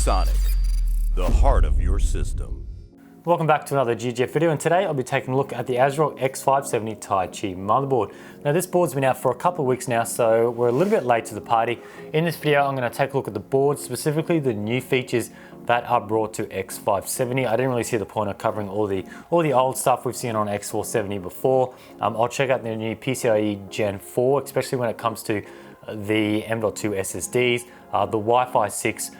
Sonic, the heart of your system. Welcome back to another GGF video, and today I'll be taking a look at the ASRock X570 Taichi Motherboard. Now this board's been out for a couple of weeks now, so we're a little bit late to the party. In this video I'm going to take a look at the board, specifically the new features that are brought to X570. I didn't really see the point of covering all the old stuff we've seen on X470 before. I'll check out the new PCIe Gen 4, especially when it comes to the M.2 SSDs, the Wi-Fi 6,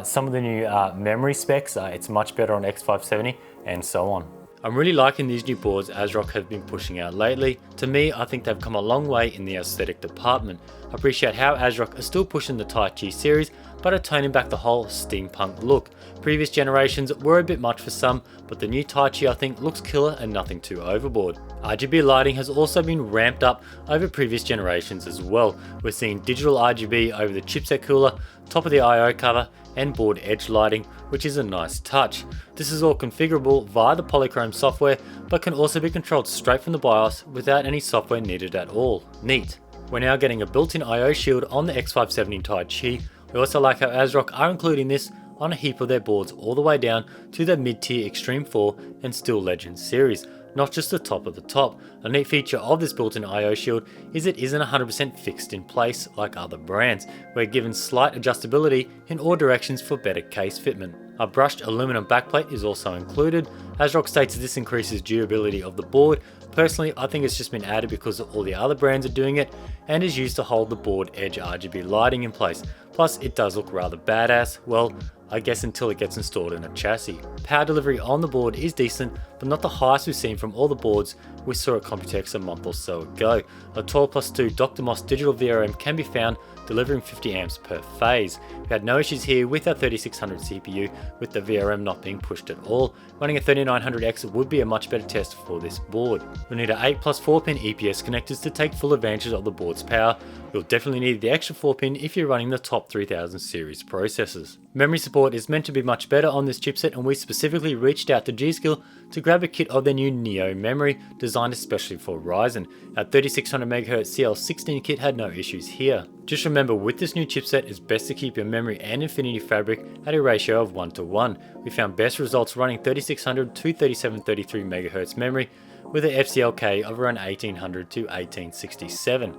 some of the new memory specs. It's much better on X570 and so on. I'm really liking these new boards ASRock have been pushing out lately. To me, I think they've come a long way in the aesthetic department. I appreciate how ASRock are still pushing the Taichi series, but are toning back the whole steampunk look. Previous generations were a bit much for some, but the new Taichi I think looks killer and nothing too overboard. RGB lighting has also been ramped up over previous generations as well. We're seeing digital RGB over the chipset cooler, top of the I/O cover, and board edge lighting, which is a nice touch. This is all configurable via the Polychrome software, but can also be controlled straight from the BIOS without any software needed at all. Neat. We're now getting a built-in I/O shield on the X570 Taichi. We also like how ASRock are including this on a heap of their boards all the way down to the mid-tier Extreme 4 and Steel Legends series, not just the top of the top. A neat feature of this built-in I/O shield is it isn't 100% fixed in place like other brands. We're given slight adjustability in all directions for better case fitment. A brushed aluminum backplate is also included. ASRock states this increases durability of the board. Personally, I think it's just been added because all the other brands are doing it and is used to hold the board edge RGB lighting in place. Plus, it does look rather badass, well, I guess until it gets installed in a chassis. Power delivery on the board is decent, but not the highest we've seen from all the boards we saw at Computex a month or so ago. A 12+2 Dr. Moss digital VRM can be found, delivering 50 amps per phase. We had no issues here with our 3600 CPU, with the VRM not being pushed at all. Running a 3900X would be a much better test for this board. You'll need an 8+4 pin EPS connectors to take full advantage of the board's power. You'll definitely need the extra 4 pin if you're running the top 3000 series processors. Memory support is meant to be much better on this chipset, and we specifically reached out to G.Skill to grab a kit of their new Neo memory, designed especially for Ryzen. Our 3600MHz CL16 kit had no issues here. Just remember, with this new chipset, it's best to keep your memory and Infinity Fabric at a ratio of 1:1. We found best results running 3600 to 3733MHz memory with an FCLK of around 1800 to 1867.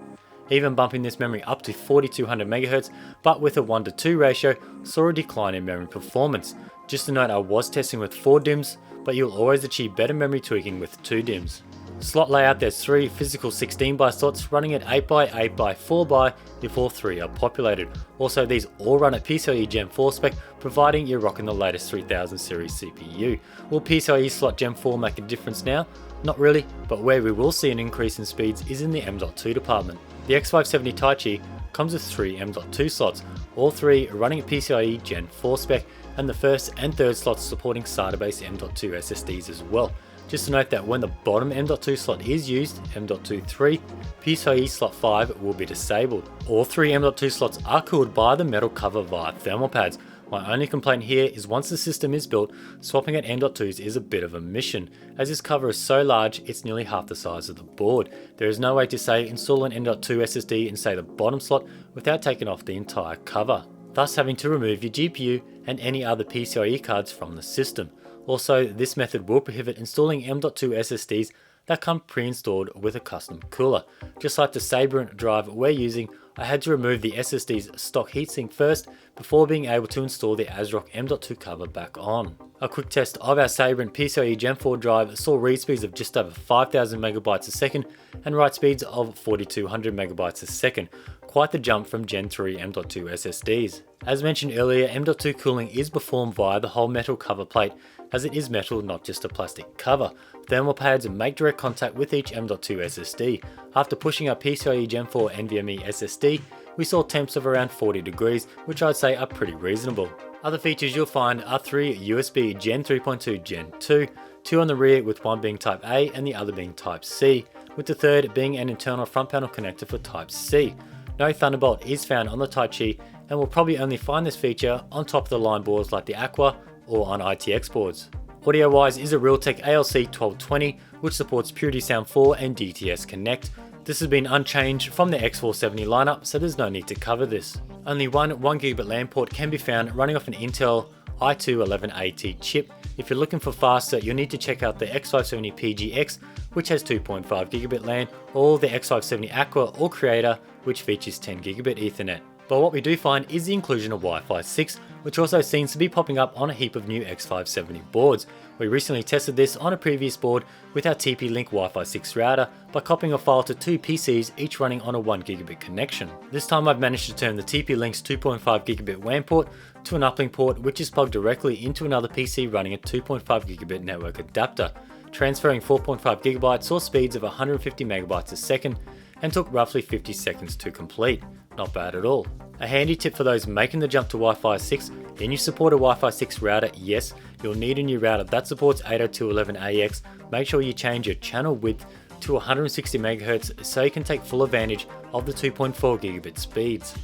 Even bumping this memory up to 4200MHz, but with a 1:2 ratio, saw a decline in memory performance. Just a note, I was testing with 4 DIMMs, but you'll always achieve better memory tweaking with 2 DIMMs. Slot layout, there's 3 physical 16x slots running at 8x8x4x if all 3 are populated. Also, these all run at PCIe Gen 4 spec, providing you're rocking the latest 3000 series CPU. Will PCIe slot Gen 4 make a difference now? Not really, but where we will see an increase in speeds is in the M.2 department. The X570 Taichi comes with 3 M.2 slots, all 3 are running at PCIe Gen 4 spec, and the first and third slots supporting SATA-based M.2 SSDs as well. Just to note that when the bottom M.2 slot is used, M.2 3, PCIe slot 5 will be disabled. All 3 M.2 slots are cooled by the metal cover via thermal pads. My only complaint here is once the system is built, swapping at M.2s is a bit of a mission. As this cover is so large, it's nearly half the size of the board. There is no way to say install an M.2 SSD in say the bottom slot without taking off the entire cover, thus having to remove your GPU and any other PCIe cards from the system. Also, this method will prohibit installing M.2 SSDs that come pre-installed with a custom cooler. Just like the Sabrent drive we're using, I had to remove the SSD's stock heatsink first before being able to install the ASRock M.2 cover back on. A quick test of our Sabrent PCIe Gen 4 drive saw read speeds of just over 5000 megabytes a second and write speeds of 4200 megabytes a second. Quite the jump from Gen 3 M.2 SSDs. As mentioned earlier, M.2 cooling is performed via the whole metal cover plate, as it is metal, not just a plastic cover. Thermal pads make direct contact with each M.2 SSD. After pushing our PCIe Gen 4 NVMe SSD, we saw temps of around 40 degrees, which I'd say are pretty reasonable. Other features you'll find are 3 USB Gen 3.2 Gen 2, 2 on the rear with one being Type A and the other being Type C, with the third being an internal front panel connector for Type C. No Thunderbolt is found on the Taichi, and we'll probably only find this feature on top of the line boards like the Aqua or on ITX boards. Audio wise is a Realtek ALC 1220, which supports Purity Sound 4 and DTS Connect. This has been unchanged from the X470 lineup, so there's no need to cover this. Only one 1GB LAN port can be found running off an Intel i2-11AT chip. If you're looking for faster, you'll need to check out the X570 PGX, which has 2.5 gigabit LAN, or the X570 Aqua or Creator, which features 10 gigabit Ethernet. But what we do find is the inclusion of Wi-Fi 6, which also seems to be popping up on a heap of new X570 boards. We recently tested this on a previous board with our TP-Link Wi-Fi 6 router by copying a file to two PCs, each running on a 1 gigabit connection. This time I've managed to turn the TP-Link's 2.5 gigabit WAN port to an uplink port, which is plugged directly into another PC running a 2.5 gigabit network adapter, transferring 4.5 gigabytes or speeds of 150 megabytes a second, and took roughly 50 seconds to complete. Not bad at all. A handy tip for those making the jump to Wi-Fi 6, and you support a Wi-Fi 6 router, yes, you'll need a new router that supports 802.11ax. Make sure you change your channel width to 160 MHz so you can take full advantage of the 2.4 gigabit speeds.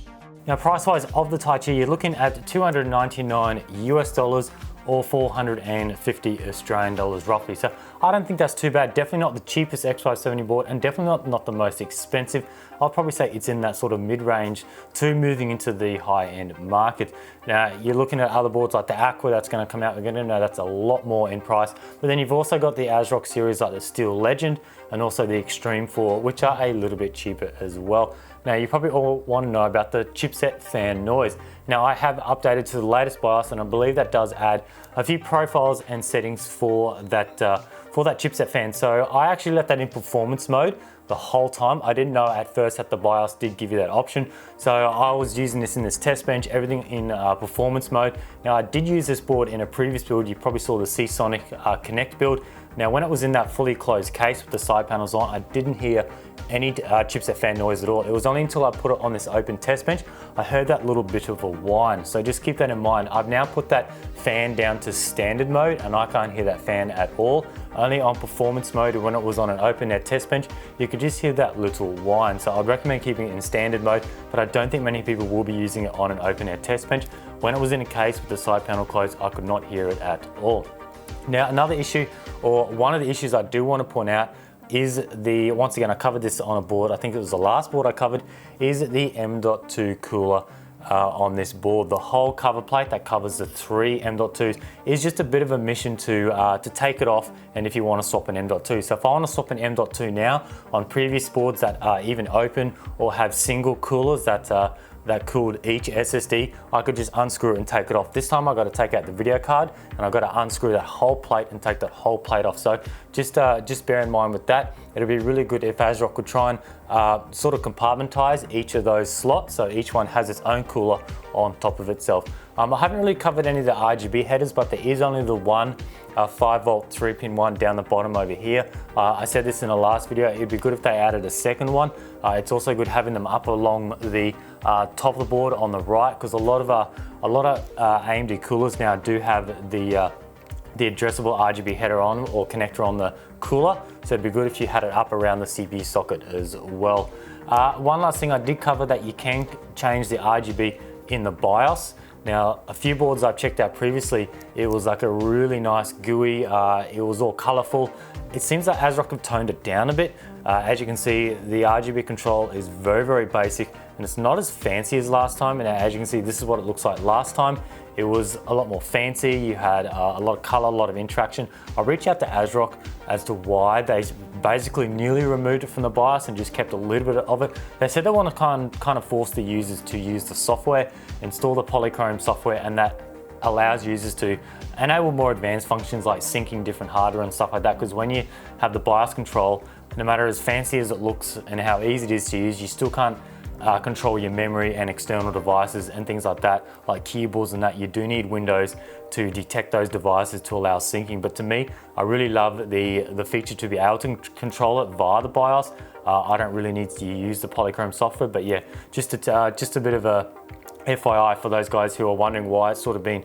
Now price-wise of the Taichi, you're looking at $299 US or 450 Australian dollars roughly. So I don't think that's too bad. Definitely not the cheapest X570 board and definitely not the most expensive. I'll probably say it's in that sort of mid-range to moving into the high-end market. Now you're looking at other boards like the Aqua that's going to come out. We're going to know that's a lot more in price. But then you've also got the ASRock series like the Steel Legend and also the Extreme 4, which are a little bit cheaper as well. Now you probably all want to know about the Chipset Fan Noise. Now I have updated to the latest BIOS and I believe that does add a few profiles and settings for that chipset fan. So I actually left that in performance mode the whole time. I didn't know at first that the BIOS did give you that option. So I was using this in this test bench, everything in performance mode. Now I did use this board in a previous build. You probably saw the Seasonic Connect build. Now when it was in that fully closed case with the side panels on, I didn't hear any chipset fan noise at all. It was only until I put it on this open test bench, I heard that little bit of a whine. So just keep that in mind. I've now put that fan down to standard mode and I can't hear that fan at all. Only on performance mode, when it was on an open air test bench, you could just hear that little whine. So I'd recommend keeping it in standard mode, but I don't think many people will be using it on an open air test bench. When it was in a case with the side panel closed, I could not hear it at all. Now another issue, or one of the issues I do want to point out is once again I covered this on a board, I think it was the last board I covered, is the M.2 cooler on this board. The whole cover plate that covers the three M.2s is just a bit of a mission to take it off, and if you want to swap an M.2. So if I want to swap an M.2 now on previous boards that are even open or have single coolers that cooled each SSD, I could just unscrew it and take it off. This time I got to take out the video card and I got to unscrew that whole plate and take that whole plate off. So just bear in mind with that. It'll be really good if ASRock could try and sort of compartmentalize each of those slots so each one has its own cooler on top of itself. I haven't really covered any of the RGB headers, but there is only the one 5-volt 3-pin one down the bottom over here. I said this in the last video, it'd be good if they added a second one. It's also good having them up along the top of the board on the right, because a lot of AMD coolers now do have the addressable RGB header on or connector on the cooler, so it'd be good if you had it up around the CPU socket as well. One last thing I did cover, that you can change the RGB in the BIOS. Now, a few boards I've checked out previously, it was like a really nice GUI, it was all colorful. It seems like ASRock have toned it down a bit. As you can see, the Rgb control is very, very basic and it's not as fancy as last time. And as you can see, this is what it looks like last time. It was a lot more fancy. You had a lot of color, a lot of interaction. I reached out to ASRock as to why they basically nearly removed it from the BIOS and just kept a little bit of it. They said they want to kind of force the users to use the software, install the Polychrome software, and that allows users to enable more advanced functions like syncing different hardware and stuff like that. Because when you have the BIOS control, no matter as fancy as it looks and how easy it is to use, you still can't control your memory and external devices and things like that, like keyboards and that. You do need Windows to detect those devices to allow syncing. But to me, I really love the feature to be able to control it via the BIOS. I don't really need to use the Polychrome software, but yeah, just a bit of a FYI for those guys who are wondering why it's sort of been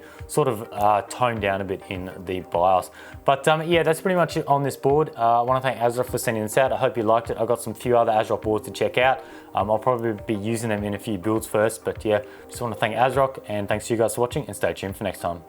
toned down a bit in the BIOS. But yeah, that's pretty much it on this board. I want to thank ASRock for sending this out. I hope you liked it. I've got some few other ASRock boards to check out. I'll probably be using them in a few builds first, but yeah, just want to thank ASRock and thanks to you guys for watching, and stay tuned for next time.